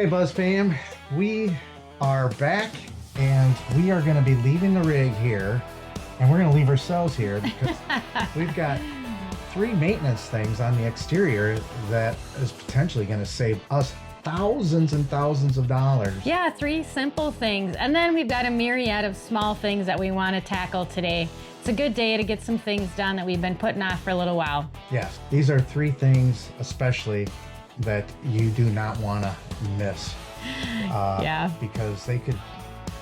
Hey Buzz fam, we are back and we are going to be leaving the rig here, and we're going to leave ourselves here because we've got 3 maintenance things on the exterior that is potentially going to save us thousands and thousands of dollars. Yeah, 3 simple things, and then we've got a myriad of small things that we want to tackle today. It's a good day to get some things done that we've been putting off for a little while. Yes, these are 3 things especially that you do not want to miss. Yeah. Because they could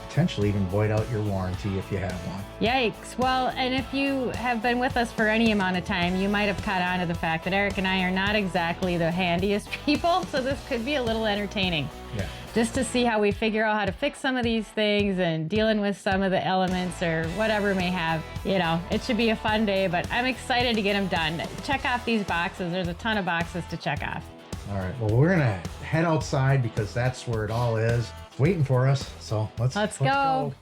potentially even void out your warranty if you have one. Yikes. Well, and if you have been with us for any amount of time, you might have caught on to the fact that Eric and I are not exactly the handiest people, so this could be a little entertaining. Yeah. Just to see how we figure out how to fix some of these things and dealing with some of the elements or whatever may have. You know, it should be a fun day, but I'm excited to get them done. Check off these boxes. There's a ton of boxes to check off. All right, well, we're gonna head outside because that's where it all is, waiting for us. So let's go.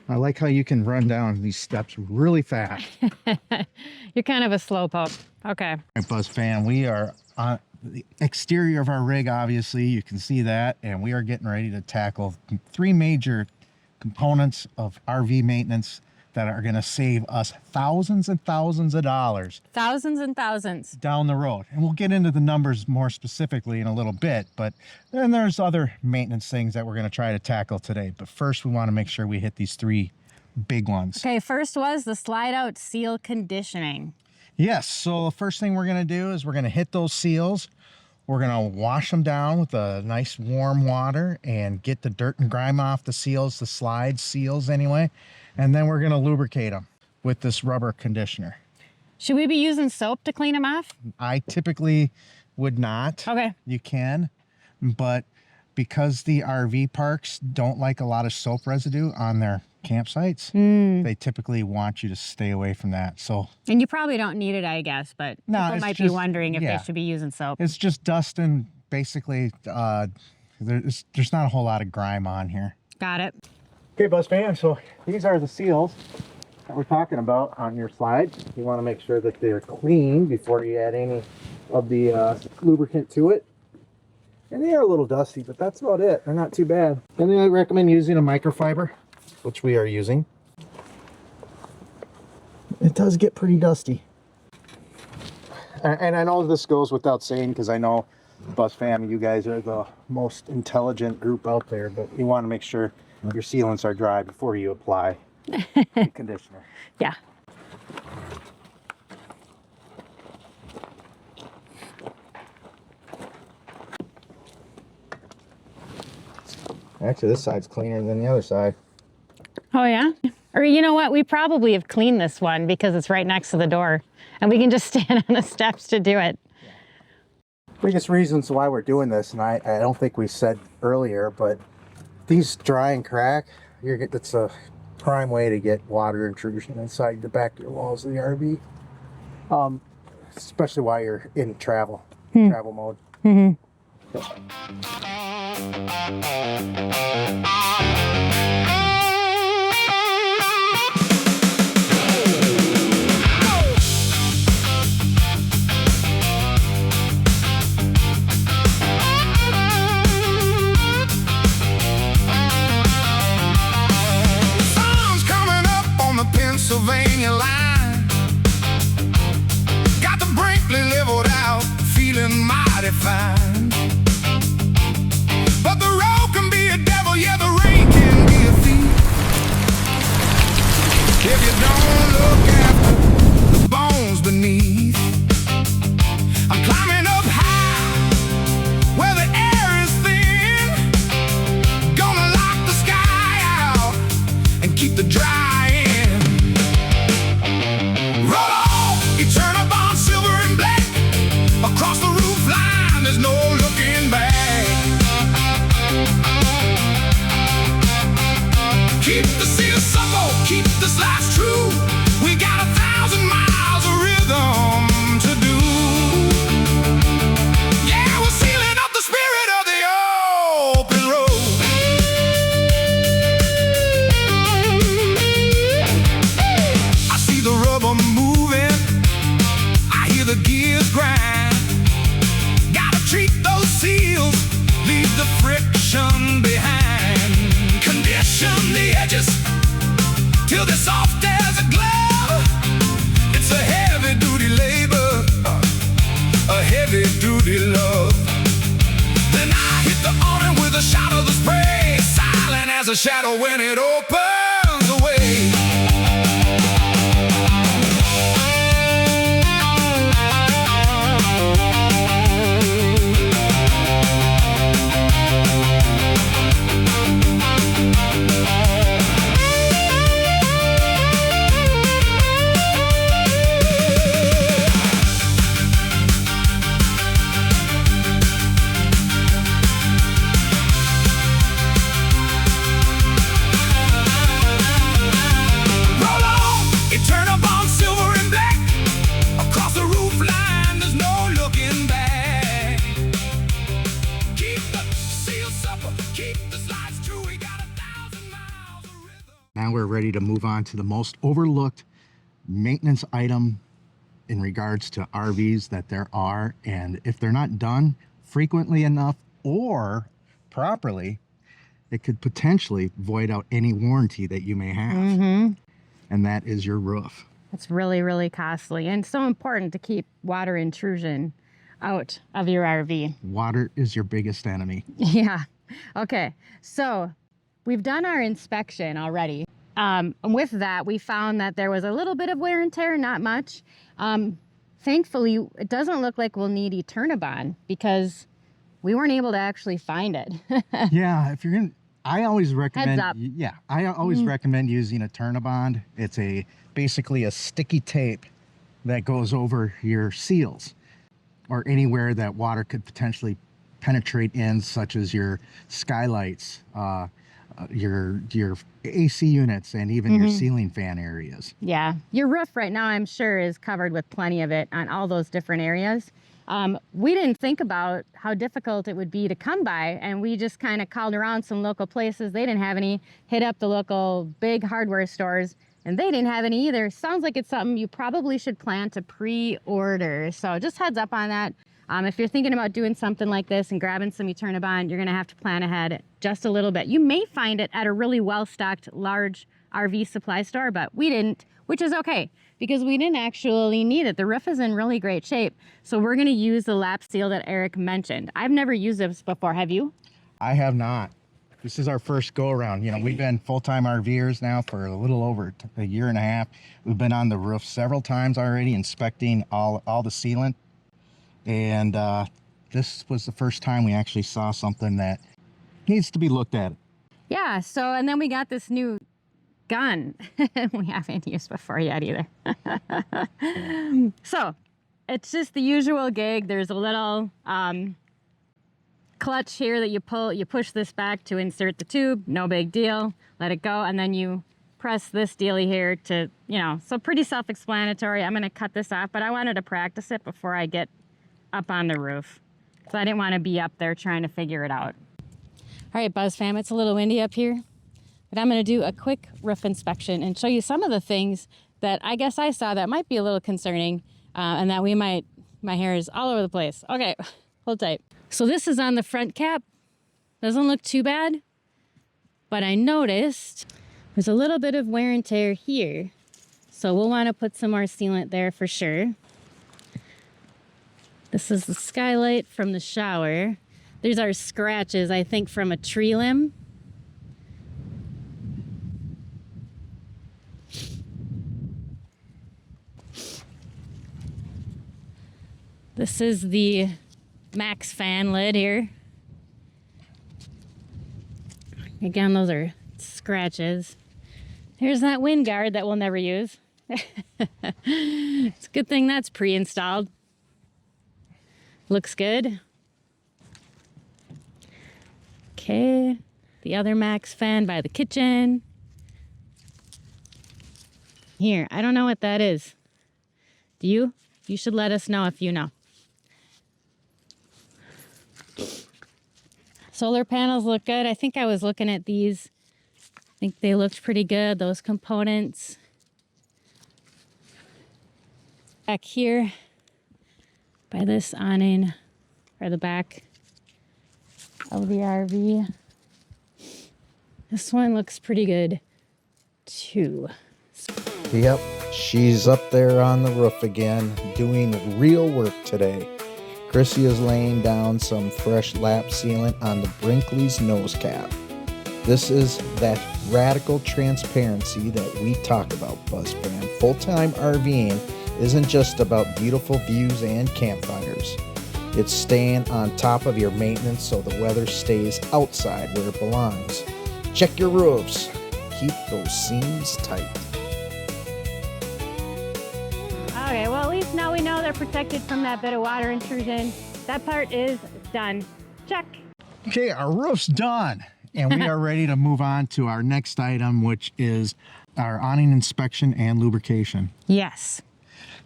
I like how you can run down these steps really fast. You're kind of a slowpoke. Okay. All right, Buzz fan, we are on the exterior of our rig, obviously. You can see that, and we are getting ready to tackle 3 major components of RV maintenance that are going to save us thousands and thousands of dollars. Thousands and thousands. Down the road. And we'll get into the numbers more specifically in a little bit, but then there's other maintenance things that we're going to try to tackle today. But first we want to make sure we hit these 3 big ones. Okay, first was the slide out seal conditioning. Yes, so the first thing we're going to do is we're going to hit those seals. We're going to wash them down with a nice warm water and get the dirt and grime off the seals, the slide seals anyway. And then we're going to lubricate them with this rubber conditioner. Should we be using soap to clean them off? I typically would not. Okay. You can, but because the RV parks don't like a lot of soap residue on their campsites, they typically want you to stay away from that. So, and you probably don't need it, I guess, but people might be wondering if they should be using soap. It's just dust and basically there's not a whole lot of grime on here. Got it. Okay, Buzz fan, so these are the seals that we're talking about on your slide. You want to make sure that they're clean before you add any of the lubricant to it. And they are a little dusty, but that's about it. They're not too bad. And then I recommend using a microfiber, which we are using. It does get pretty dusty. And I know this goes without saying because I know, Buzz fam, you guys are the most intelligent group out there, but you want to make sure your sealants are dry before you apply the conditioner. Yeah. Actually, this side's cleaner than the other side. Oh, yeah? Or you know what? We probably have cleaned this one because it's right next to the door and we can just stand on the steps to do it. Biggest reasons why we're doing this, and I don't think we said earlier, but these dry and crack, it's a prime way to get water intrusion inside the back of your walls of the RV. Especially while you're in travel mode. Pennsylvania line, got the Brinkley leveled out, feeling mighty fine. But the road can be a devil, yeah, the rain can be a thief. If you don't look after the bones beneath. I'm climbing up high, where the air is thin. Gonna lock the sky out and keep the dry. Across the roof line, there's no looking back. Keep the seal supple, keep the slides true. We got 1,000 miles of rhythm. a shadow when it opens away. Now we're ready to move on to the most overlooked maintenance item in regards to RVs that there are. And if they're not done frequently enough or properly, it could potentially void out any warranty that you may have. And that is your roof. It's really, really costly and so important to keep water intrusion out of your RV. Water is your biggest enemy. Yeah. Okay. So we've done our inspection already. With that, we found that there was a little bit of wear and tear, not much. Thankfully, it doesn't look like we'll need Eternabond because we weren't able to actually find it. Yeah, if you're gonna, I always recommend. Heads up. Yeah, I always recommend using Eternabond. It's basically a sticky tape that goes over your seals or anywhere that water could potentially penetrate in, such as your skylights, your AC units, and even your ceiling fan areas. Yeah, your roof right now, I'm sure, is covered with plenty of it on all those different areas. We didn't think about how difficult it would be to come by, and we just kind of called around some local places. They didn't have any. Hit up the local big hardware stores, and they didn't have any either. Sounds like it's something you probably should plan to pre-order. So just heads up on that. If you're thinking about doing something like this and grabbing some Eternabond, you're going to have to plan ahead just a little bit. You may find it at a really well-stocked large RV supply store, but we didn't, which is okay because we didn't actually need it. The roof is in really great shape. So we're going to use the lap seal that Eric mentioned. I've never used this before. Have you? I have not. This is our first go around. You know, we've been full-time RVers now for a little over a year and a half. We've been on the roof several times already, inspecting all the sealant. And this was the first time we actually saw something that needs to be looked at. Yeah, so, and then we got this new gun we haven't used before yet either. So, it's just the usual gig. There's a little clutch here that you push this back to insert the tube. No big deal. Let it go, and then you press this dealy here to, you know, so pretty self-explanatory. I'm going to cut this off, but I wanted to practice it before I get up on the roof. So I didn't want to be up there trying to figure it out. All right, Buzz fam, it's a little windy up here, but I'm going to do a quick roof inspection and show you some of the things that I guess I saw that might be a little concerning and that my hair is all over the place. Okay, hold tight. So this is on the front cap. Doesn't look too bad, but I noticed there's a little bit of wear and tear here. So we'll want to put some more sealant there for sure. This is the skylight from the shower. These are scratches, I think, from a tree limb. This is the Max fan lid here. Again, those are scratches. Here's that wind guard that we'll never use. It's a good thing that's pre-installed. Looks good. Okay, the other Max fan by the kitchen. Here, I don't know what that is. Do you? You should let us know if you know. Solar panels look good. I think I was looking at these. I think they looked pretty good, those components. Back here by this awning, or the back of the RV. This one looks pretty good too. Yep, she's up there on the roof again, doing real work today. Krissy is laying down some fresh lap sealant on the Brinkley's nose cap. This is that radical transparency that we talk about, Buzz Fam. Full-time RVing isn't just about beautiful views and campfires. It's staying on top of your maintenance so the weather stays outside where it belongs. Check your roofs. Keep those seams tight. Okay, well, at least now we know they're protected from that bit of water intrusion. That part is done. Check. Okay, our roof's done. And we are ready to move on to our next item, which is our awning inspection and lubrication. Yes.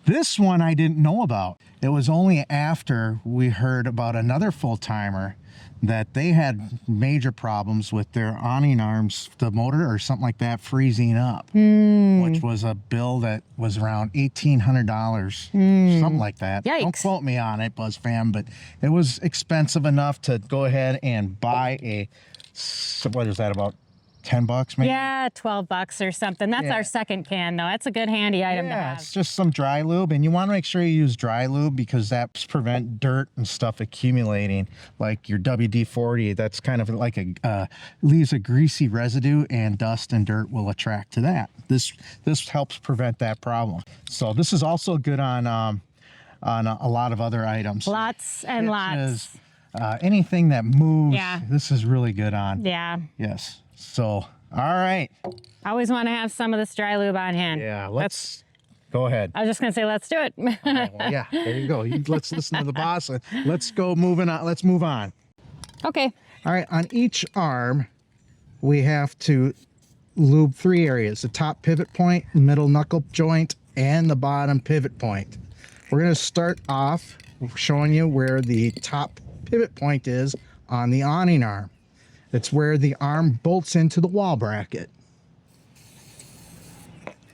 This one I didn't know about. It was only after we heard about another full-timer that they had major problems with their awning arms, the motor or something like that, freezing up, which was a bill that was around $1,800, something like that. Yikes. Don't quote me on it, Buzz Fam, but it was expensive enough to go ahead and buy a, what is that, about 10 bucks maybe? Yeah, 12 bucks or something. That's our second can, though. That's a good handy item to Yeah, have. it's just some dry lube, and you want to make sure you use dry lube because that's prevent dirt and stuff accumulating, like your WD-40. That's kind of like a leaves a greasy residue, and dust and dirt will attract to that. This helps prevent that problem. So this is also good on a lot of other items. Lots and lots. Anything that moves, Yeah. this is really good on. Yeah. Yes. So, all right. I always want to have some of this dry lube on hand. Yeah, let's go ahead. I was just going to say, let's do it. Well, yeah, there you go. Let's listen to the boss. Let's go moving on. Let's move on. Okay. All right, on each arm, we have to lube 3 areas: the top pivot point, middle knuckle joint, and the bottom pivot point. We're going to start off showing you where the top pivot point is on the awning arm. It's where the arm bolts into the wall bracket.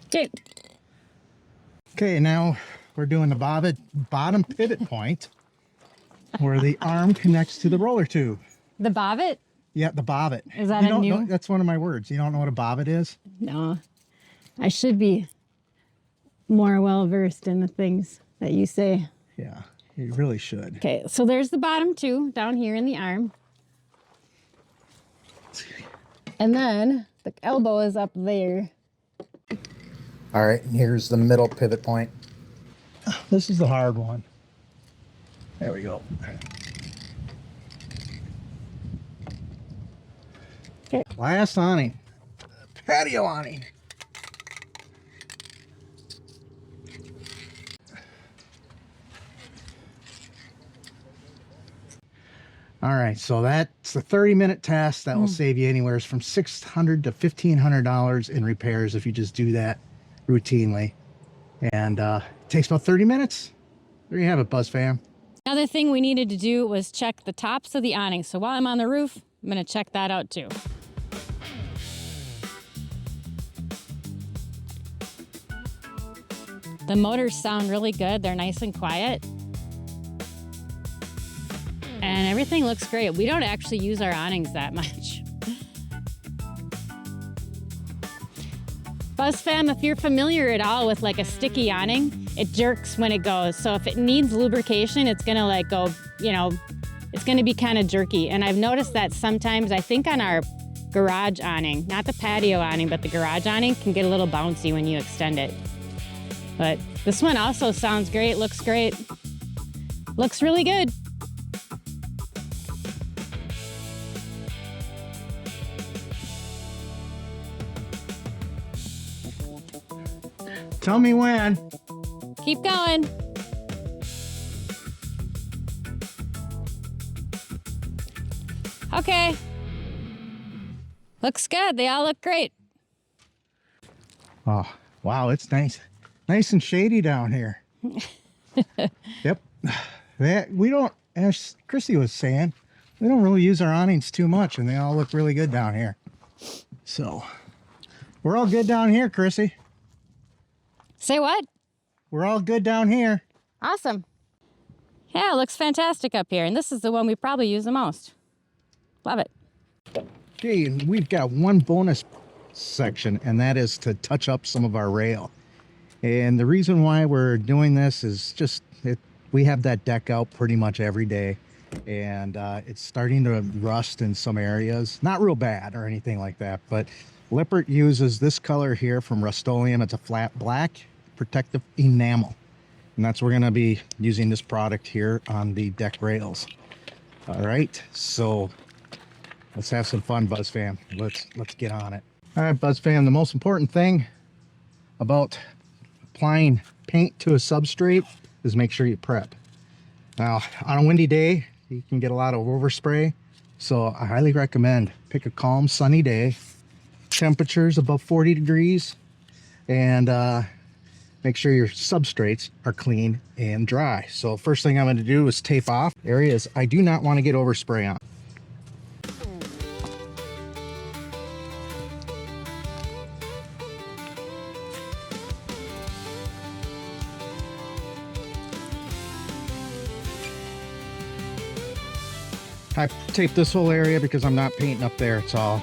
Okay. Okay, now we're doing the bottom pivot point where the arm connects to the roller tube. The bobbit? Yeah, the bobbit. Is that You a don't new- know- that's one of my words. You don't know what a bobbit is? No. I should be more well-versed in the things that you say. Yeah, you really should. Okay, so there's the bottom 2 down here in the arm. And then the elbow is up there. All right, and here's the middle pivot point. This is the hard one. There we go. Okay. Last awning. Patio awning. All right, so that's a 30-minute test. That will save you anywhere from $600 to $1,500 in repairs if you just do that routinely. And it takes about 30 minutes. There you have it, Buzz Fam. Another thing we needed to do was check the tops of the awning. So while I'm on the roof, I'm going to check that out too. The motors sound really good. They're nice and quiet. And everything looks great. We don't actually use our awnings that much. Buzz Fam, if you're familiar at all with like a sticky awning, it jerks when it goes. So if it needs lubrication, it's gonna like go, you know, it's gonna be kind of jerky. And I've noticed that sometimes, I think on our garage awning, not the patio awning, but the garage awning can get a little bouncy when you extend it. But this one also sounds great, looks great. Looks really good. Tell me when. Keep going. Okay. Looks good. They all look great. Oh, wow, it's nice. Nice and shady down here. Yep. We don't, as Krissy was saying, we don't really use our awnings too much, and they all look really good down here. So, we're all good down here, Krissy. Say what? We're all good down here. Awesome. Yeah, it looks fantastic up here. And this is the one we probably use the most. Love it. Okay, and we've got one bonus section, and that is to touch up some of our rail. And the reason why we're doing this is just we have that deck out pretty much every day, and it's starting to rust in some areas. Not real bad or anything like that, but Lippert uses this color here from Rustoleum. It's a flat black protective enamel, and that's we're going to be using this product here on the deck rails. All right, so let's have some fun, Buzz fam. Let's get on it. All right, Buzz fam, the most important thing about applying paint to a substrate is make sure you prep. Now, on a windy day, you can get a lot of overspray, so I highly recommend pick a calm, sunny day, temperatures above 40 degrees, and make sure your substrates are clean and dry. So first thing I'm going to do is tape off areas I do not want to get overspray on. I taped this whole area because I'm not painting up there. It's all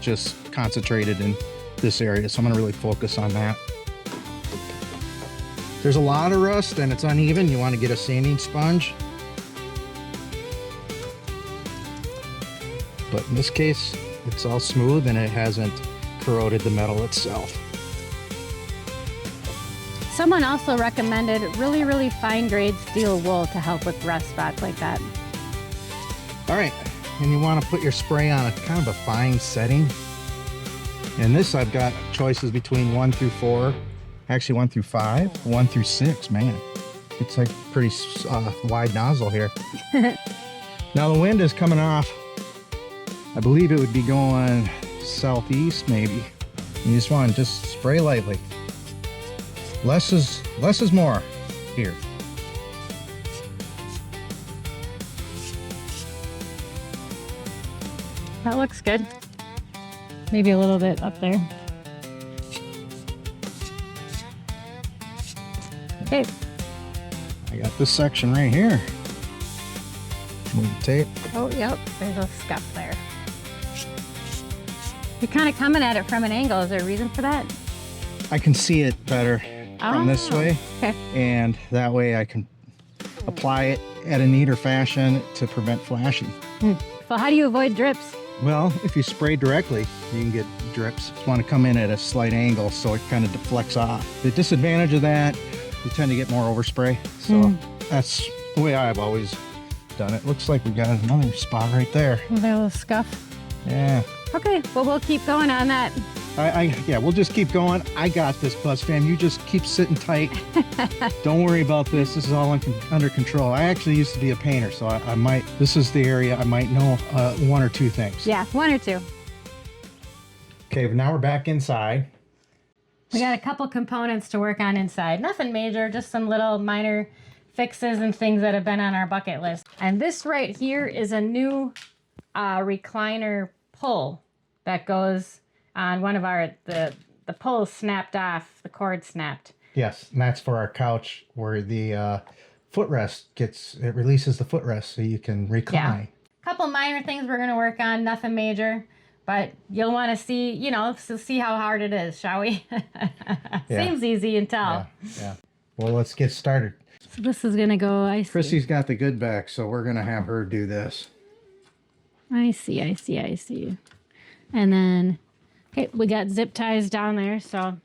just concentrated in this area, so I'm going to really focus on that. There's a lot of rust and it's uneven. You want to get a sanding sponge, but in this case it's all smooth and it hasn't corroded the metal itself. Someone also recommended really fine grade steel wool to help with rust spots like that. All right, and you want to put your spray on a kind of a fine setting. And this I've got choices between 1 through 4, actually 1 through 5, 1 through 6. Man, it's like pretty wide nozzle here. Now the wind is coming off. I believe it would be going southeast maybe. You just want to just spray lightly. Less is more here. That looks good. Maybe a little bit up there. Okay. I got this section right here. Move the tape. Oh, yep. There's a scuff there. You're kind of coming at it from an angle. Is there a reason for that? I can see it better from this way. Okay. And that way I can apply it at a neater fashion to prevent flashing. So how do you avoid drips? Well, if you spray directly, you can get drips. You want to come in at a slight angle so it kind of deflects off. The disadvantage of that, you tend to get more overspray. So that's the way I've always done it. Looks like we got another spot right there. A little scuff. Yeah. Okay, well, we'll keep going on that. Yeah, we'll just keep going. I got this, Buzz fam. You just keep sitting tight. Don't worry about this. This is all under control. I actually used to be a painter, so I might, this is the area I might know 1 or 2 things. Yeah, 1 or 2. Okay, but now we're back inside. We got a couple components to work on inside. Nothing major, just some little minor fixes and things that have been on our bucket list. And this right here is a new recliner pull that goes on one of our, the pull snapped off, the cord snapped. Yes, and that's for our couch where the footrest it releases the footrest so you can recline. Yeah. Couple minor things we're gonna work on, nothing major, but you'll wanna see, see how hard it is, shall we? Seems easy until. Yeah. Well, let's get started. So this is gonna go, I see. Krissy's got the good back, so we're gonna have her do this. I see. And then, okay, we got zip ties down there, so.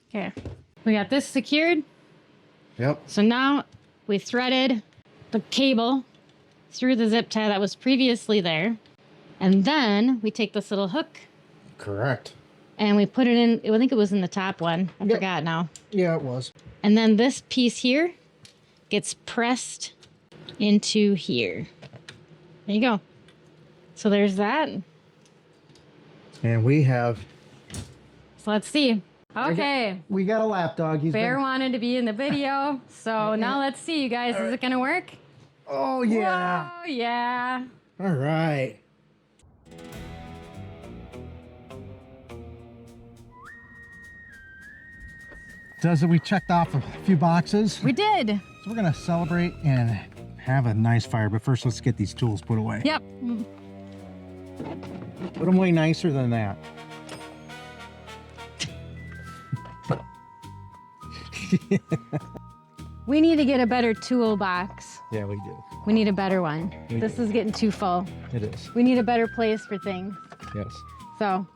Okay, we got this secured. Yep. So now we threaded the cable through the zip tie that was previously there. And then we take this little hook. Correct. And we put it in, I think it was in the top one. I forgot now. Yeah, it was. And then this piece here gets pressed into here. There you go. So there's that. And we have... So let's see. Okay. We got a lap dog. Bear wanted to be in the video. So now let's see, you guys. Is it going to work? Oh, yeah. Oh, yeah. All right. We checked off a few boxes. We did. So we're going to celebrate and have a nice fire. But first, let's get these tools put away. Yep. Put them way nicer than that. We need to get a better toolbox. Yeah, we do. We need a better one. This is getting too full. It is. We need a better place for things. Yes. So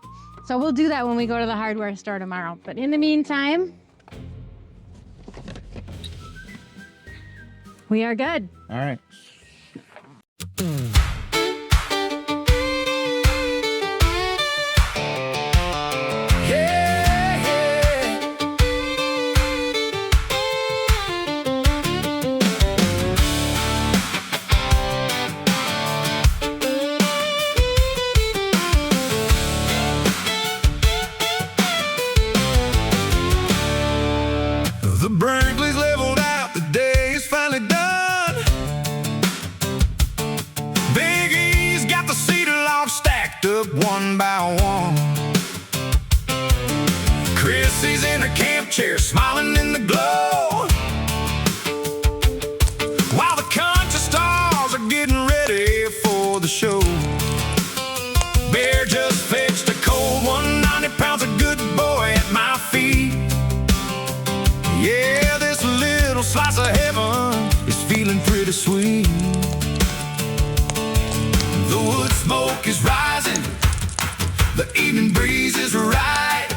we'll do that when we go to the hardware store tomorrow. But in the meantime, we are good. All right. The Brinkley's leveled out, the day is finally done. Big E's got the cedar logs stacked up one by one. Krissy's in her camp chair, smiling in the glow, while the country stars are getting ready for the show. Bear just fetched a cold 190 pounds, a good boy at my feet. Yeah, this little slice of heaven is feeling pretty sweet. The wood smoke is rising, the evening breeze is right,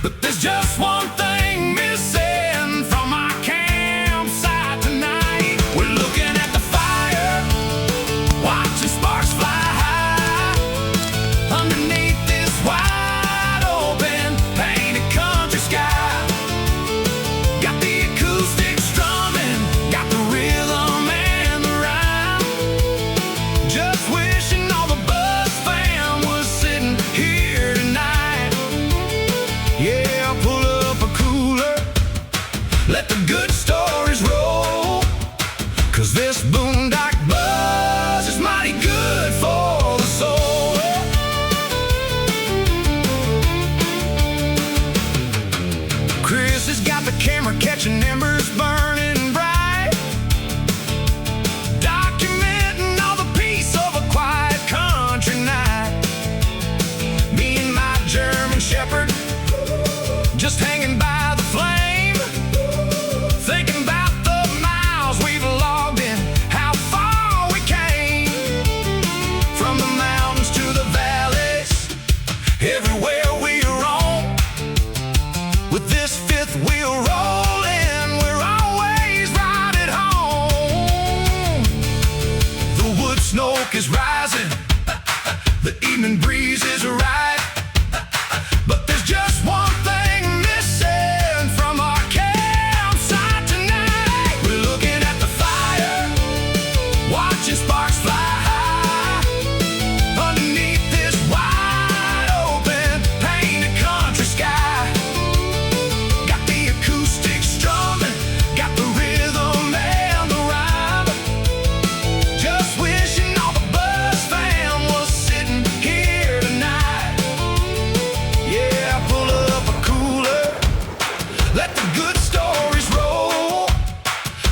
but there's just one thing missing from our campsite tonight. We're looking at the fire, watching sparks fly high underneath this wide open painted country sky. Got the acoustic strumming, got the rhythm and the rhyme. Just wishing all the Buzz fam was sitting here tonight. Yeah, pull up a cooler, let the good stories roll, 'cause this Boondock buzz is mighty good for the soul. Chris has got the camera catching embers burning bright, documenting all the peace of a quiet country night. Me and my German Shepherd just hanging by the flame, thinking about the miles we've logged in, how far we came, from the mountains to the valleys, everywhere we roam. With this fifth wheel rolling, we're always right at home. The wood smoke is rising, the evening breeze is right, but there's just one thing missing from our campsite tonight. We're looking at the fire, watching sparks fly high underneath this wide open painted country sky. Got the acoustic strumming, got the rhythm and the rhyme. Just wishing all the Buzz fam was sitting here tonight. Yeah, pull up a cooler, let the good stories roll,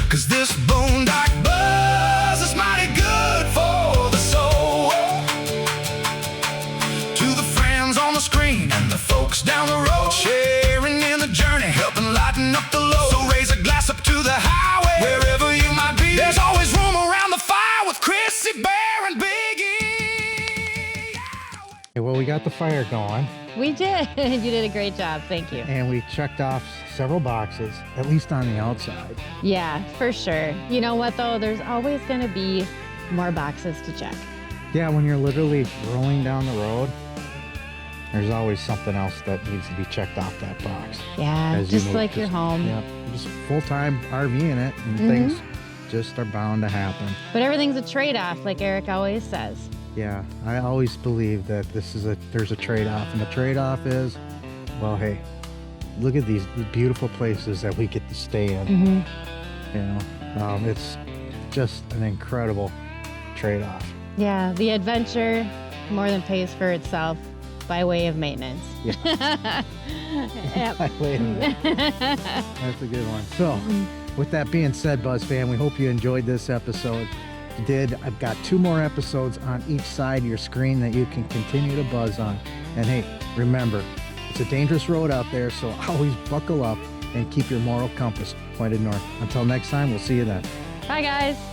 'cause this Boondock buzz is mighty good for the soul. To the friends on the screen and the folks down the road, sharing in the journey, helping lighten up the load. So raise a glass up to the highway, wherever you might be. There's always room around the fire with Krissy, Bear, and Big E. Well, we got the fire going, We did. You did a great job. Thank you. and we checked off several boxes, at least on the outside. Yeah, for sure. You know what though? There's always going to be more boxes to check. Yeah, when you're literally rolling down the road, there's always something else that needs to be checked off that box. Yeah, As you just move, like your home. Yeah, just full-time RVing it, and things just are bound to happen. But everything's a trade-off, like Eric always says. Yeah, I always believe that there's a trade-off, and the trade-off is, well, hey, look at these beautiful places that we get to stay in. You know, it's just an incredible trade-off. Yeah, the adventure more than pays for itself by way of maintenance. Yeah. Yep. Wait a minute. That's a good one. So, with that being said, Buzz fan, we hope you enjoyed this episode. If you did, I've got 2 more episodes on each side of your screen that you can continue to buzz on. And hey, remember, it's a dangerous road out there, so always buckle up and keep your moral compass pointed north. Until next time, we'll see you then. Bye, guys.